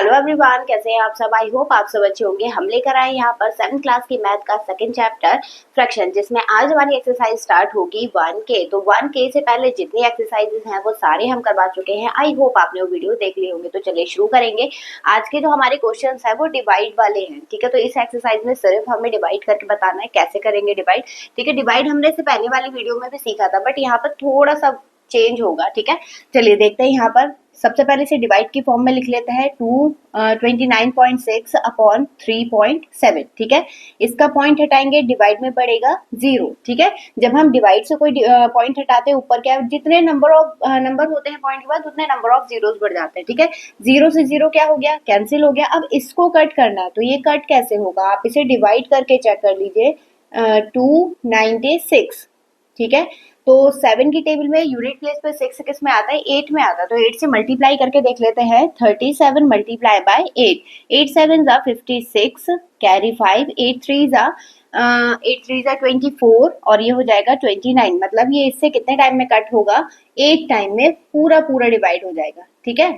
Hello everyone, कैसे हैं आप सब। आई होप आप सब अच्छे होंगे। हम लेकर आए यहाँ पर 7th क्लास की मैथ का सेकंड चैप्टर फ्रैक्शन, जिसमें आज हमारी एक्सरसाइज स्टार्ट होगी 1K। तो 1K से पहले जितनी एक्सरसाइजेस हैं वो सारे हम करवा चुके हैं। आई होप आपने वो वीडियो देख लिए होंगे। तो चलिए शुरू करेंगे। आज के जो हमारे क्वेश्चन है वो डिवाइड वाले हैं, ठीक है। तो इस एक्सरसाइज में सिर्फ हमें डिवाइड करके बताना है कैसे करेंगे डिवाइड, ठीक है। डिवाइड हमने से पहले वाली वीडियो में भी सीखा था, बट यहाँ पर थोड़ा सा चेंज होगा, ठीक है। चलिए देखते हैं। यहाँ पर सबसे पहले से डिवाइड की फॉर्म में लिख लेते हैं 29.6 अपॉन 3.7, ठीक है। इसका पॉइंट हटाएंगे, डिवाइड में पड़ेगा 0, ठीक है। जब हम डिवाइड से कोई पॉइंट हटाते हैं, ऊपर क्या जितने नंबर होते हैं पॉइंट के बाद उतने नंबर ऑफ जीरोस बढ़ जाते हैं, ठीक है। 0 से 0 क्या हो गया, कैंसिल हो गया। अब इसको कट करना है, तो ये कट कैसे होगा, आप इसे डिवाइड करके चेक कर लीजिए। 296, ठीक है। तो 7 की टेबल में यूनिट प्लेस पे 6 किस में आता है, 8 में आता है। तो 8 से मल्टीप्लाई करके देख लेते हैं। 37 मल्टीप्लाई बाय 8, 8 7 जा 56, कैरी 5, 8 3 जा 24 और ये हो जाएगा 29। मतलब ये इससे कितने टाइम में कट होगा, 8 टाइम में पूरा डिवाइड हो जाएगा, ठीक है।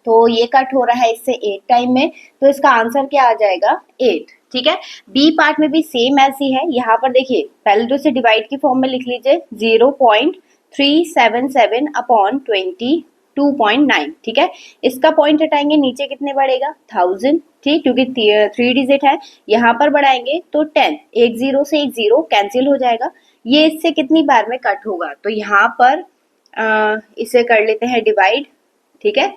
तो ये कट हो रहा है इससे 8 टाइम में, तो इसका आंसर क्या आ जाएगा, 8, ठीक है। बी पार्ट में भी सेम ऐसी है। यहाँ पर देखिए, पहले तो इसे डिवाइड की फॉर्म में लिख लीजिए 0.377 अपॉन 22.9, ठीक है। इसका पॉइंट हटाएंगे, नीचे कितने बढ़ेगा, 1000, ठीक, क्योंकि 3 डिजिट है। यहाँ पर बढ़ाएंगे तो 10, एक जीरो से एक जीरो कैंसिल हो जाएगा। ये इससे कितनी बार में कट होगा, तो यहाँ पर इसे कर लेते हैं डिवाइड, ठीक है।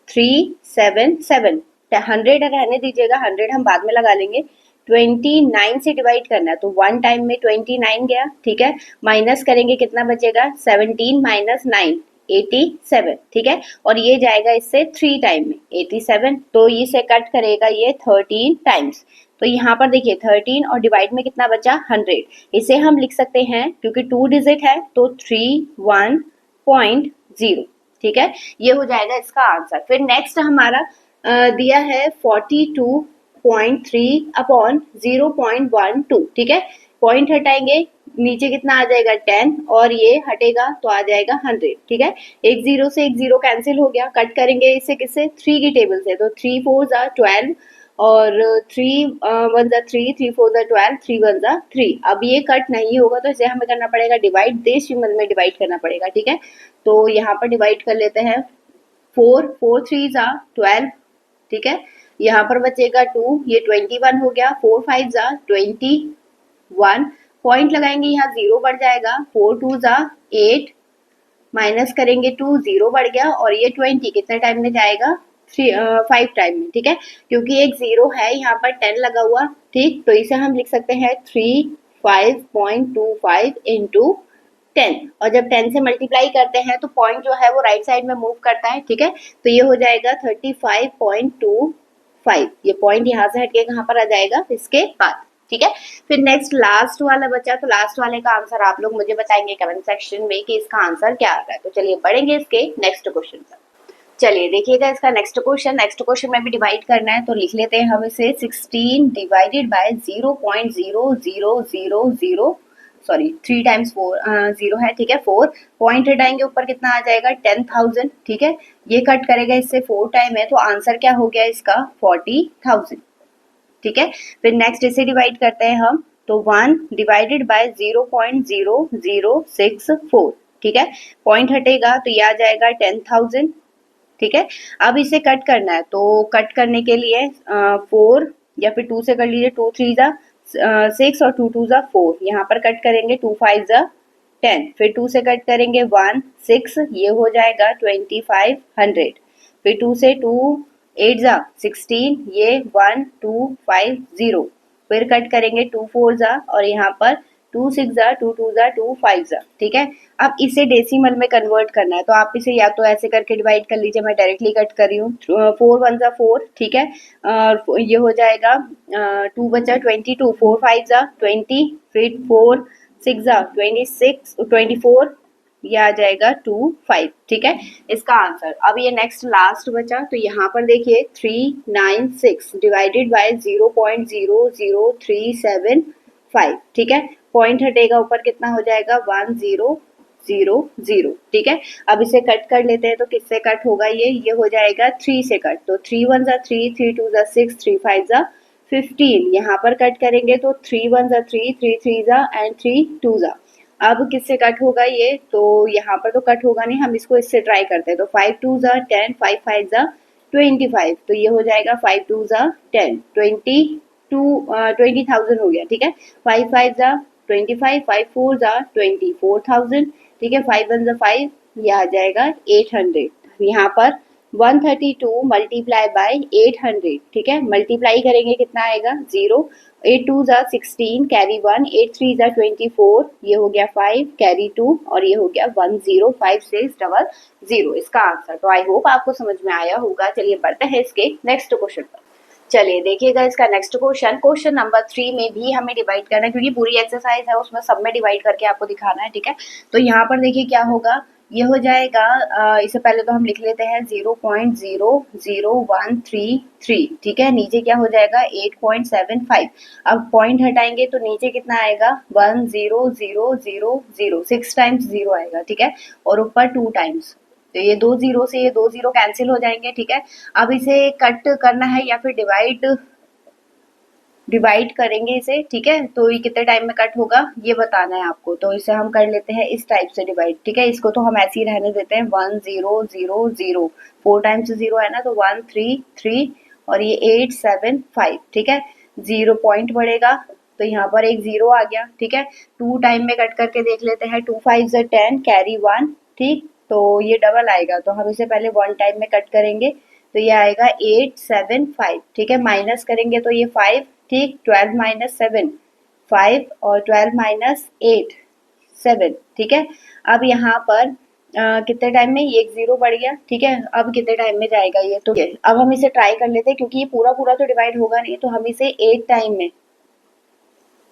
377, 100 रहने दीजिएगा, 100 हम बाद में लगा लेंगे। 29 से डिवाइड करना है, तो 1 टाइम में 29 गया, ठीक है। माइनस करेंगे, कितना बचेगा, 17 माइनस 9, 87, ठीक है। और ये जाएगा इससे 3 टाइम में 87, तो इसे कट करेगा ये 13 टाइम्स। तो यहाँ पर देखिए 13 और डिवाइड में कितना बचा, 100। इसे हम लिख सकते हैं, क्योंकि 2 डिजिट है तो 31.0, ठीक है। ये हो जाएगा इसका आंसर। फिर नेक्स्ट हमारा दिया है 42.3 अपॉन 0.12, ठीक है। पॉइंट हटाएंगे, नीचे कितना आ जाएगा, 10, और ये हटेगा तो आ जाएगा 100, ठीक है। एक जीरो से एक जीरो कैंसिल हो गया। कट करेंगे इसे किससे, 3 की टेबल से, तो 3 4 जा 12 और 3 1 जा 3, 3 4 जा 12, 3 1 जा 3। अब ये कट नहीं होगा तो इसे हमें करना पड़ेगा डिवाइड, देश सिंबल में डिवाइड करना पड़ेगा, ठीक है। तो यहाँ पर डिवाइड कर लेते हैं 4 4 3 जा 12, ठीक है। यहाँ पर बचेगा 2, ये 21 हो गया। 4 5 जा 21, पॉइंट लगाएंगे, यहाँ 0 बढ़ जाएगा। 4 2 जा 8, माइनस करेंगे 2, 0 बढ़ गया। और ये 20 कितने टाइम में जाएगा, 5 टाइम में, ठीक है। क्योंकि एक 0 है यहाँ पर 10 लगा हुआ, ठीक। तो इसे हम लिख सकते हैं 35.25 इंटू 10, और जब 10 से मल्टीप्लाई करते हैं तो पॉइंट जो है वो राइट साइड में मूव करता है, ठीक है। तो ये हो जाएगा 35.25। ये पॉइंट यहाँ से हटके कहाँ पर आ जाएगा, इसके बाद, ठीक है। फिर नेक्स्ट लास्ट वाला बचा, तो लास्ट वाले का आंसर आप लोग मुझे बताएंगे कमेंट सेक्शन में कि इसका आंसर क्या आ रहा है। तो चलिए बढ़ेंगे इसके नेक्स्ट क्वेश्चन पर। चलिए देखिएगा इसका नेक्स्ट क्वेश्चन में भी डिवाइड करना है, तो लिख लेते हैं हम इसे 16 डिवाइडेड बाय 0.0000, सॉरी 3 टाइम्स 4 0 है, ठीक है। 4 पॉइंट हटाएंगे, ऊपर कितना आ जाएगा, 10,000, ठीक है। ये कट करेगा, इससे 4 टाइम है, तो आंसर क्या हो गया इसका, 40,000, ठीक है। फिर नेक्स्ट इसे डिवाइड करते हैं हम, तो 1 डिवाइडेड बाय 0.0064, ठीक है। पॉइंट हटेगा तो ये आ जाएगा 10,000, ठीक है। अब इसे कट करना है, तो कट करने के लिए 4 या फिर 2 से कर लीजिए। 2 3 जा 6 और 2 2 जा 4, यहाँ पर कट करेंगे 2 5 जा 10, फिर 2 से कट करेंगे 1 6, ये हो जाएगा 2500। फिर 2 से 2 8 जा 16, ये 1250। फिर कट करेंगे 2 4 जा और यहाँ पर 2 6 जा 2 2 जा 2 5 जा, ठीक है। अब इसे डेसिमल में कन्वर्ट करना है, तो आप इसे या तो ऐसे करके डिवाइड कर लीजिए, मैं डायरेक्टली कट कर रही हूँ। 4 1 जा 4, ठीक है। और ये हो जाएगा 2 बचा 22, 4 5 जा 20, फिर 4 6 जा 26 24, ये आ जाएगा 2 5, ठीक है, इसका आंसर। अब ये नेक्स्ट लास्ट बचा, तो यहाँ पर देखिए 396 डिवाइडेड बाय 0.00375, ठीक है। पॉइंट हटेगा, ऊपर कितना हो जाएगा, 10, 0 0, ठीक है। अब इसे कट कर लेते हैं, तो किससे कट होगा ये हो जाएगा 3 से कट। तो 3 1 जा 3, 3 2 जा 6, 3 5 जा 15। यहाँ पर कट करेंगे तो 3 1 जा 3, 3 3 जा एंड 3 2 जा। अब किससे कट होगा ये, तो यहाँ पर तो कट होगा नहीं, हम इसको इससे ट्राई करते हैं। तो 5 2 जा 10, 5 5 जा 25, तो ये हो जाएगा 5 2 जा 10, 20,000 हो गया, ठीक है। 5 5 जा 25, 5 4 जा 24,000, ठीक है। 5 1 जा 5, ये आ जाएगा 800। यहाँ पर 132 मल्टीप्लाई बाय 800, ठीक है। मल्टीप्लाई करेंगे कितना आएगा 0, 8 2 जा 16, कैरी 1, 8 3 जा 24, ये हो गया 5, कैरी 2, और ये हो गया 105,600 इसका आंसर। तो आई होप आपको समझ में आया होगा। चलिए बढ़ते हैं इसके नेक्स्ट क्वेश्चन पर। चलिए देखिएगा इसका नेक्स्ट क्वेश्चन। क्वेश्चन नंबर 3 में भी हमें डिवाइड करना है, क्योंकि पूरी एक्सरसाइज है उसमें सब में डिवाइड करके आपको दिखाना है, ठीक है। तो यहाँ पर देखिए क्या होगा, ये हो जाएगा, इससे पहले तो हम लिख लेते हैं 0.00133, ठीक है। नीचे क्या हो जाएगा 8.75। अब पॉइंट हटाएंगे तो नीचे कितना आएगा 10000, 6 टाइम्स 0 आएगा, ठीक है। और ऊपर 2 टाइम्स, तो ये 2 0 से ये 2 0 कैंसिल हो जाएंगे, ठीक है। अब इसे कट करना है या फिर डिवाइड करेंगे इसे, ठीक है। तो ये कितने टाइम में कट होगा ये बताना है आपको। तो इसे हम कर लेते हैं इस टाइप से डिवाइड, ठीक है। इसको तो हम ऐसे ही रहने देते हैं 1 0 0 0, 4 टाइम्स 0 है ना, तो 1 3 3 और ये 8 7 5, ठीक है। 0 पॉइंट बढ़ेगा तो यहाँ पर एक 0 आ गया, ठीक है। 2 टाइम में कट करके देख लेते हैं, 2 5 जा 10, कैरी 1, ठीक। तो ये डबल आएगा, तो हम इसे पहले 1 टाइम में कट करेंगे, तो ये आएगा 8 7 5, ठीक है। माइनस करेंगे तो ये 5, ठीक। 12 माइनस 7 5, और 12 माइनस 8 7, ठीक है। अब यहाँ पर कितने टाइम में ये एक 0 बढ़ गया, ठीक है। अब कितने टाइम में जाएगा ये, तो अब हम इसे ट्राई कर लेते हैं, क्योंकि ये पूरा पूरा तो डिवाइड होगा नहीं, तो हम इसे 8 टाइम में,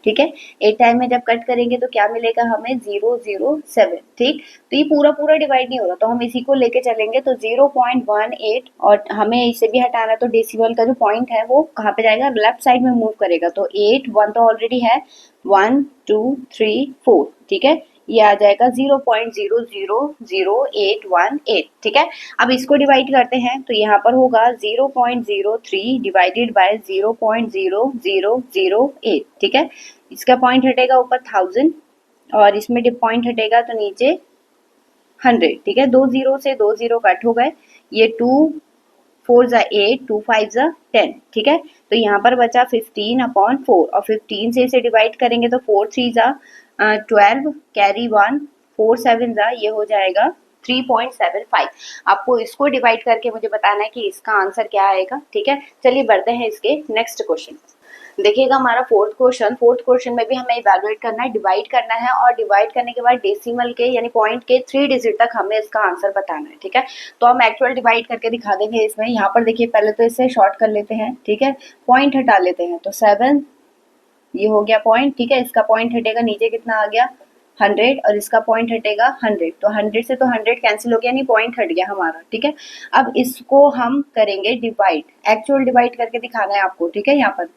ठीक है, 8 टाइम में जब कट करेंगे तो क्या मिलेगा हमें 007, ठीक। तो ये पूरा पूरा डिवाइड नहीं हो रहा, तो हम इसी को लेके चलेंगे, तो 0.18, और हमें इसे भी हटाना है, तो डेसिमल का जो पॉइंट है वो कहाँ पे जाएगा, लेफ्ट साइड में मूव करेगा। तो 8 1 तो ऑलरेडी है, 1 2 3 4, ठीक है। ये आ जाएगा 0.000818, ठीक है। अब इसको डिवाइड करते हैं, तो यहाँ पर होगा 0.03 डिवाइडेड बाय 0.0008, ठीक है। इसका पॉइंट हटेगा ऊपर 1000, और इसमें पॉइंट हटेगा तो नीचे 100, ठीक है। 2 0 से 2 0 कट हो गए, ये 2 4 जा 8, 2 5 जा 10, ठीक है। तो यहाँ पर बचा 15/4, और 15 से इसे डिवाइड करेंगे तो 4 3 जा 12, कैरी 1, 4 7 जा, ये हो जाएगा 3.75। आपको इसको डिवाइड करके मुझे बताना है कि इसका आंसर क्या आएगा, ठीक है। चलिए बढ़ते हैं इसके नेक्स्ट क्वेश्चन। देखिएगा हमारा फोर्थ क्वेश्चन में भी हमें इवैल्यूएट करना है, डिवाइड करना है, और डिवाइड करने के बाद डेसिमल के यानी पॉइंट के 3 डिजिट तक हमें इसका आंसर बताना है, ठीक है। तो हम एक्चुअल डिवाइड करके दिखा देंगे इसमें। यहाँ पर देखिए पहले तो इसे शॉर्ट कर लेते हैं, ठीक है, पॉइंट हटा लेते हैं, तो 7 ये हो गया पॉइंट, ठीक है। इसका पॉइंट हटेगा, नीचे कितना आ गया 100, और इसका पॉइंट हटेगा 100, तो 100 से तो 100 कैंसिल हो गया, नहीं पॉइंट हट गया हमारा, ठीक है। अब इसको हम करेंगे डिवाइड, एक्चुअल डिवाइड करके दिखाना है आपको, ठीक है। यहाँ पर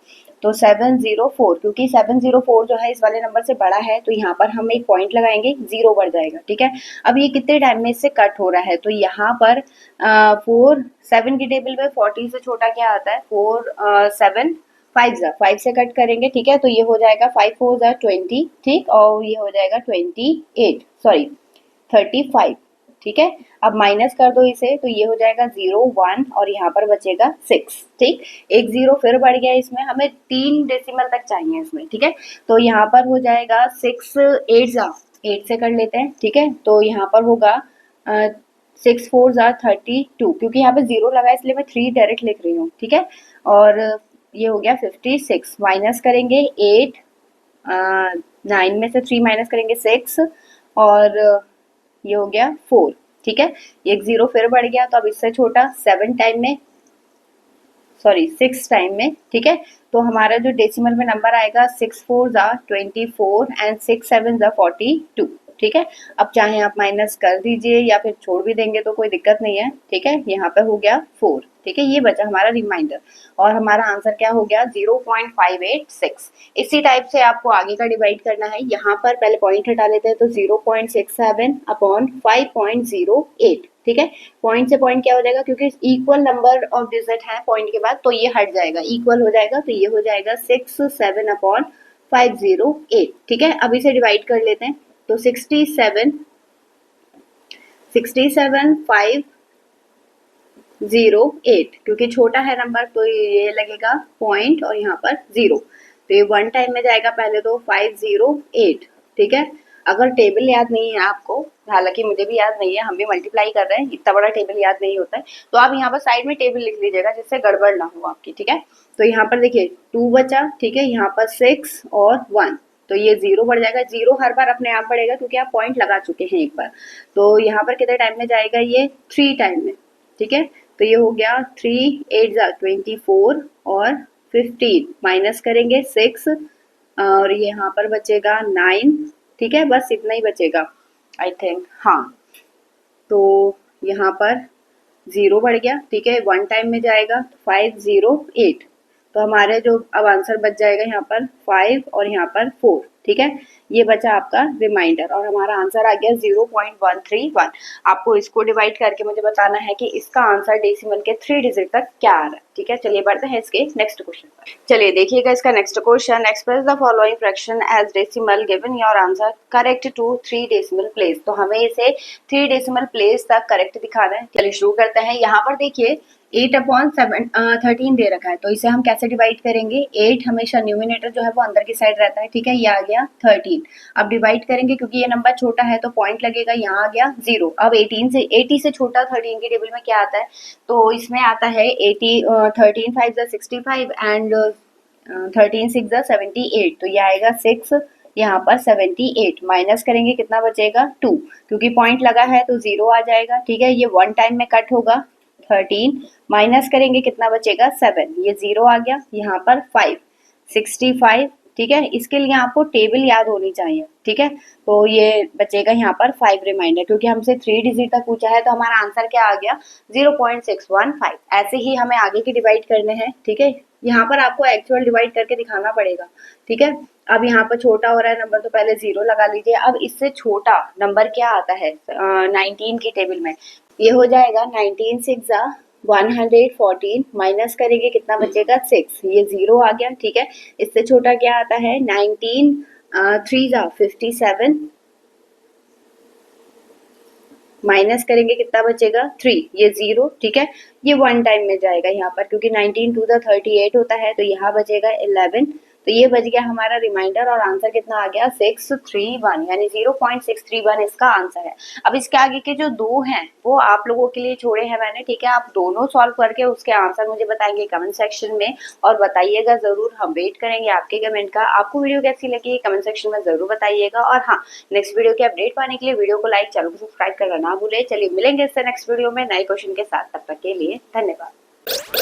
तो 704, क्योंकि 704 जो है इस वाले नंबर से बड़ा है, तो यहाँ पर हम एक पॉइंट लगाएंगे, 0 बढ़ जाएगा, ठीक है। अब ये कितने टाइम में इससे कट हो रहा है, तो यहाँ पर 4 7 की टेबल में 40 से छोटा क्या आता है, 4 7 5 जा 5 से कट करेंगे, ठीक है। तो ये हो जाएगा 5 4 जा 20, ठीक, और ये हो जाएगा 35, ठीक है। अब माइनस कर दो इसे, तो ये हो जाएगा 0 1, और यहाँ पर बचेगा 6, ठीक। एक 0 फिर बढ़ गया इसमें, हमें 3 डेसिमल तक चाहिए इसमें, ठीक है। तो यहाँ पर हो जाएगा 6 8 जा 8 से कर लेते हैं, ठीक है। तो यहाँ पर होगा 6 4 जा 32, क्योंकि यहाँ पे 0 लगा इसलिए मैं 3 डायरेक्ट लिख रही हूँ, ठीक है। और ये हो गया 56, माइनस करेंगे 8, 9 में से 3 माइनस करेंगे 6, और ये हो गया 4, ठीक है। एक 0 फिर बढ़ गया, तो अब इससे छोटा 6 टाइम में, ठीक है। तो हमारा जो डेसिमल में नंबर आएगा 6 4 जा 24 एंड 6 7 जा 42, ठीक है। अब चाहे आप माइनस कर दीजिए या फिर छोड़ भी देंगे तो कोई दिक्कत नहीं है, ठीक है। यहाँ पे हो गया 4, ठीक है, ये बचा हमारा रिमाइंडर और हमारा आंसर क्या हो गया 0.586। इसी टाइप से आपको आगे का डिवाइड करना है। यहाँ पर पहले पॉइंट हटा लेते हैं तो 0.67 अपॉन 5.08, ठीक है। पॉइंट से पॉइंट क्या हो जाएगा, क्योंकि इक्वल नंबर ऑफ डिजिट है पॉइंट के बाद, तो ये हट जाएगा, इक्वल हो जाएगा, तो ये हो जाएगा 67 अपॉन 508, ठीक है। अब इसे डिवाइड कर लेते हैं तो 67 508, क्योंकि छोटा है नंबर तो ये लगेगा पॉइंट और यहाँ पर 0, तो ये 1 टाइम में जाएगा पहले तो 508, ठीक है। अगर टेबल याद नहीं है आपको, हालांकि मुझे भी याद नहीं है, हम भी मल्टीप्लाई कर रहे हैं, इतना बड़ा टेबल याद नहीं होता है, तो आप यहाँ पर साइड में टेबल लिख लीजिएगा जिससे गड़बड़ ना हो आपकी, ठीक है। तो यहाँ पर देखिए 2 बचा, ठीक है, यहाँ पर 6 और 1, तो ये 0 बढ़ जाएगा। 0 हर बार अपने आप बढ़ेगा क्योंकि आप पॉइंट लगा चुके हैं एक बार, तो यहाँ पर कितने टाइम में जाएगा, ये 3 टाइम में, ठीक है। तो ये हो गया 3 8 24 और 15, माइनस करेंगे 6 और यहाँ पर बचेगा 9, ठीक है, बस इतना ही बचेगा आई थिंक, हाँ। तो यहाँ पर 0 बढ़ गया, ठीक है, 1 टाइम में जाएगा 508, तो हमारे जो अब आंसर बच जाएगा यहाँ पर 5 और यहाँ पर 4, ठीक है। ये बचा आपका रिमाइंडर और हमारा आंसर आ गया 0.131। आपको इसको डिवाइड करके मुझे बताना है कि इसका आंसर डेसिमल के 3 डिजिट तक क्या आ रहा है, ठीक है। चलिए बढ़ते हैं इसके नेक्स्ट क्वेश्चन पर। चलिए देखिएगा इसका next question, express the following fraction as decimal given your answer correct to 3 decimal place. तो हमें इसे 3 डेसिमल प्लेस तक करेक्ट दिखाना है। चलिए शुरू करते हैं। यहाँ पर देखिए 8/13 दे रखा है, तो इसे हम कैसे डिवाइड करेंगे, 8 हमेशा न्यूमिनेटर जो है वो अंदर की साइड रहता है, ठीक है, ये आ गया 13। अब डिवाइड करेंगे क्योंकि ये नंबर छोटा है तो पॉइंट लगेगा, यहाँ आ गया 0। अब 80 से छोटा 13 की टेबल में क्या आता है, तो इसमें आता है 13 5 65 एंड 13 6 78, तो ये आएगा 6, यहाँ पर 78, माइनस करेंगे कितना बचेगा 2, क्योंकि पॉइंट लगा है तो 0 आ जाएगा, ठीक है। ये 1 टाइम में कट होगा 13, माइनस करेंगे कितना बचेगा 7, ये 0 आ गया, यहाँ पर 5 65, ठीक है। इसके लिए आपको टेबल याद होनी चाहिए, ठीक है। तो ये बचेगा यहाँ पर 5 रिमाइंडर, क्योंकि हमसे 3 डिजिट तक पूछा है तो हमारा आंसर क्या आ गया 0.615। ऐसे ही हमें आगे की डिवाइड करने हैं, ठीक है। यहाँ पर आपको एक्चुअल डिवाइड करके दिखाना पड़ेगा, ठीक है। अब यहाँ पर छोटा हो रहा है नंबर तो पहले 0 लगा लीजिए। अब इससे छोटा नंबर क्या आता है 19 की टेबल में, ये हो जाएगा 19 6 114, माइनस करेंगे कितना बचेगा 6, ये 0 आ गया, ठीक है। इससे छोटा क्या आता है 19 3 57, माइनस करेंगे कितना बचेगा 3, ये 0, ठीक है। ये 1 टाइम में जाएगा यहाँ पर, क्योंकि 19 2 38 होता है, तो यहाँ बचेगा 11, तो ये बच गया हमारा रिमाइंडर और आंसर कितना आ गया 631, यानी 0.631 इसका आंसर है। अब इसके आगे के जो 2 हैं वो आप लोगों के लिए छोड़े हैं मैंने, ठीक है। आप दोनों सॉल्व करके उसके आंसर मुझे बताएंगे कमेंट सेक्शन में और बताइएगा जरूर, हम वेट करेंगे आपके कमेंट का। आपको वीडियो कैसी लगी कमेंट सेक्शन में जरूर बताइएगा और हाँ, नेक्स्ट वीडियो के अपडेट पाने के लिए वीडियो को लाइक, चैनल को सब्सक्राइब करना ना भूले। चलिए मिलेंगे इससे नेक्स्ट वीडियो में नए क्वेश्चन के साथ, तब तक के लिए धन्यवाद।